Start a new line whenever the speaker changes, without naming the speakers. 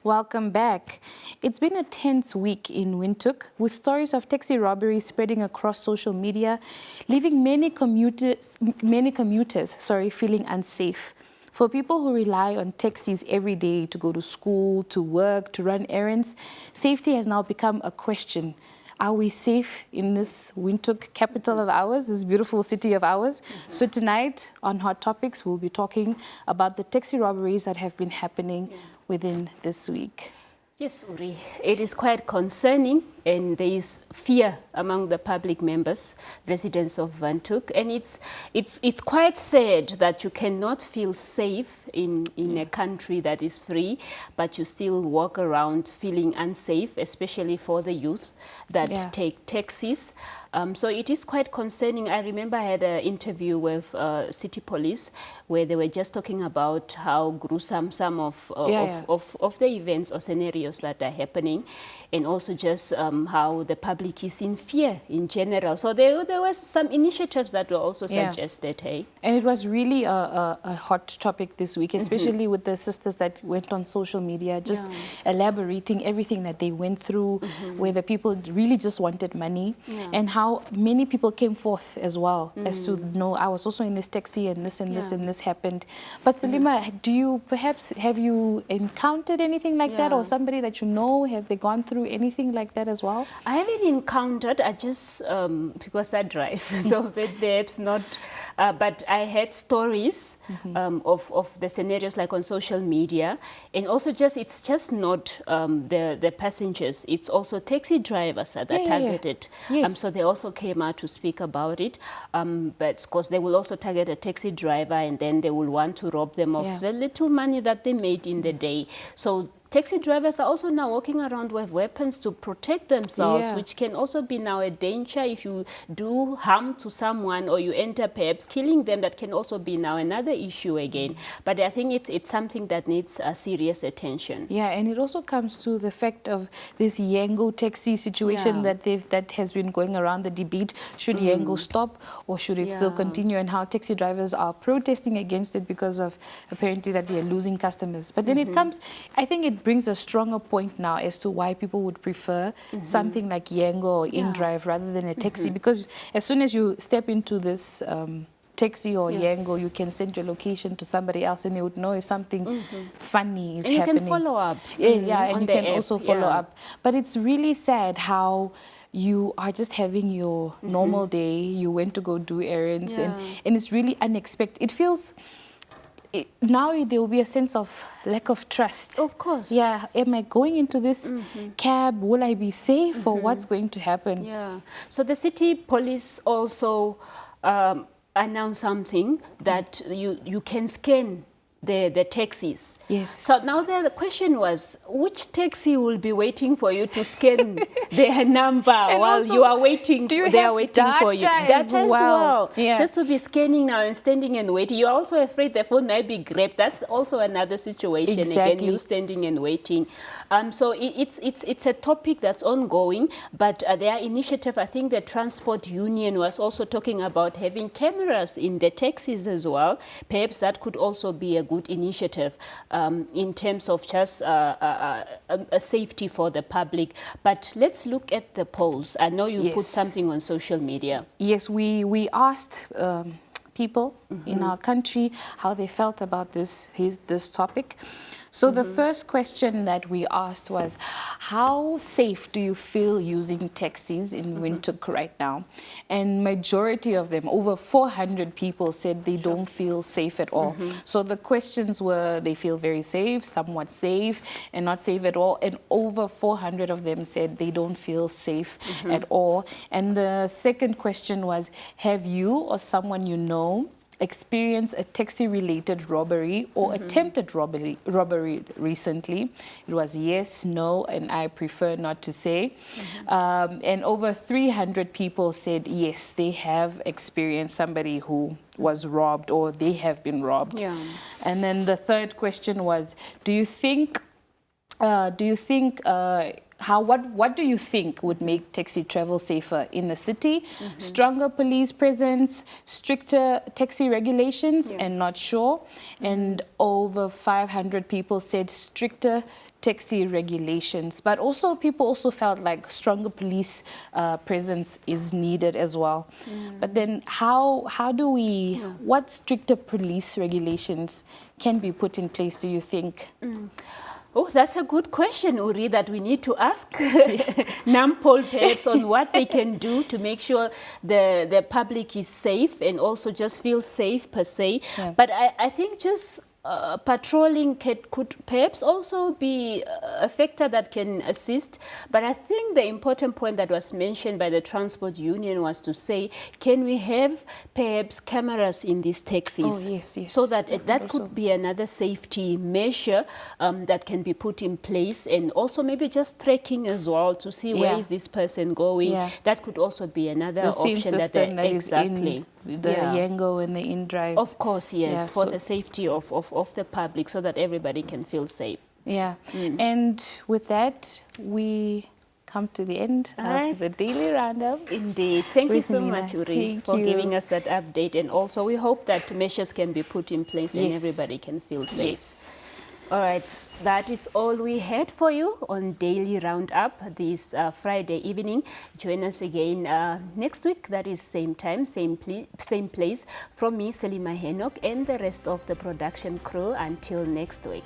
Welcome back. It's been a tense week in Windhoek with stories of taxi robberies spreading across social media, leaving many commuters feeling unsafe. For people who rely on taxis every day to go to school, to work, to run errands, safety has now become a question. Are we safe in this Windhoek capital of ours, this beautiful city of ours? So tonight on Hot Topics, we'll be talking about the taxi robberies that have been happening within this week.
Yes, Uri, it is quite concerning, and there is fear among the public members, residents of Windhoek, and it's quite sad that you cannot feel safe in a country that is free, but you still walk around feeling unsafe, especially for the youth that take taxis. So it is quite concerning. I remember I had an interview with city police where they were just talking about how gruesome some of the events or scenarios that are happening, and also just how the public is in fear in general. So there were some initiatives that were also suggested. Hey,
and it was really a hot topic this week, especially with the sisters that went on social media, just elaborating everything that they went through, where the people really just wanted money, and how many people came forth as well as to know, I was also in this taxi and this and this and this happened. But Salima, have you encountered anything like that, or somebody that you know, have they gone through anything like that as well?
I haven't encountered, I just, because I drive, so perhaps not, but I had stories of the scenarios like on social media, and also it's just not the passengers, it's also taxi drivers that are targeted. So they also came out to speak about it, but of course they will also target a taxi driver, and then they will want to rob them of the little money that they made in the day. So taxi drivers are also now walking around with weapons to protect themselves, which can also be now a danger if you do harm to someone or you end up perhaps killing them. That can also be now another issue again. But I think it's something that needs serious attention.
Yeah, and it also comes to the fact of this Yango taxi situation that has been going around, the debate. Should Yango stop or should it still continue, and how taxi drivers are protesting against it because of apparently that they are losing customers. But then it comes, I think it brings a stronger point now as to why people would prefer something like Yango or InDrive rather than a taxi, because as soon as you step into this taxi or Yango, you can send your location to somebody else and they would know if something funny is happening.
And you can follow up.
And you can also follow up. But it's really sad how you are just having your normal day, you went to go do errands, and it's really unexpected. It feels... now there will be a sense of lack of trust.
Of course.
Yeah, am I going into this cab? Will I be safe, or what's going to happen?
Yeah. So the city police also announced something that you can scan the taxis.
Yes.
So now the question was, which taxi will be waiting for you to scan their number while you are waiting? They are waiting for you. Data as well. Yeah. Just to be scanning now and standing and waiting. You're also afraid the phone might be grabbed. That's also another situation. Again, you standing and waiting. So it's a topic that's ongoing. But there are initiatives. I think the transport union was also talking about having cameras in the taxis as well. Perhaps that could also be a good initiative in terms of just a safety for the public. But let's look at the polls. I know you put something on social media.
Yes, we asked people in our country how they felt about this topic. So the first question that we asked was, how safe do you feel using taxis in Windhoek right now? And majority of them, over 400 people, said they don't feel safe at all. So the questions were, they feel very safe, somewhat safe, and not safe at all. And over 400 of them said they don't feel safe at all. And the second question was, have you or someone you know experienced a taxi-related robbery or attempted robbery recently? It was yes, no, and I prefer not to say. And over 300 people said yes, they have experienced somebody who was robbed or they have been robbed. And then the third question was, what do you think would make taxi travel safer in the city? Stronger police presence, stricter taxi regulations, and not sure. And over 500 people said stricter taxi regulations, but also people also felt like stronger police presence is needed as well. But then how do we, what stricter police regulations can be put in place, do you think?
Oh, that's a good question, Uri, that we need to ask NAMPOL perhaps on what they can do to make sure the public is safe and also just feel safe per se.
Yeah.
But I think just patrolling could perhaps also be a factor that can assist. But I think the important point that was mentioned by the transport union was to say, can we have perhaps cameras in these taxis?
Oh, yes, yes.
So that that could be another safety measure that can be put in place, and also maybe just tracking as well to see where is this person going.
Yeah.
That could also be another
The same
option
system that
exactly.
is in the Yango and the in-drives.
Of course, yes,
Yeah,
for
so
the safety of the public, so that everybody can feel safe.
Yeah, and with that, we come to the end of the daily roundup.
Indeed. Thank you
with
so
Nina.
much, Uri, for giving us that update. And also, we hope that measures can be put in place and everybody can feel safe.
Yes.
All right, that is all we had for you on Daily Roundup this Friday evening. Join us again next week. That is same time, same place. From me, Selima Henok, and the rest of the production crew. Until next week.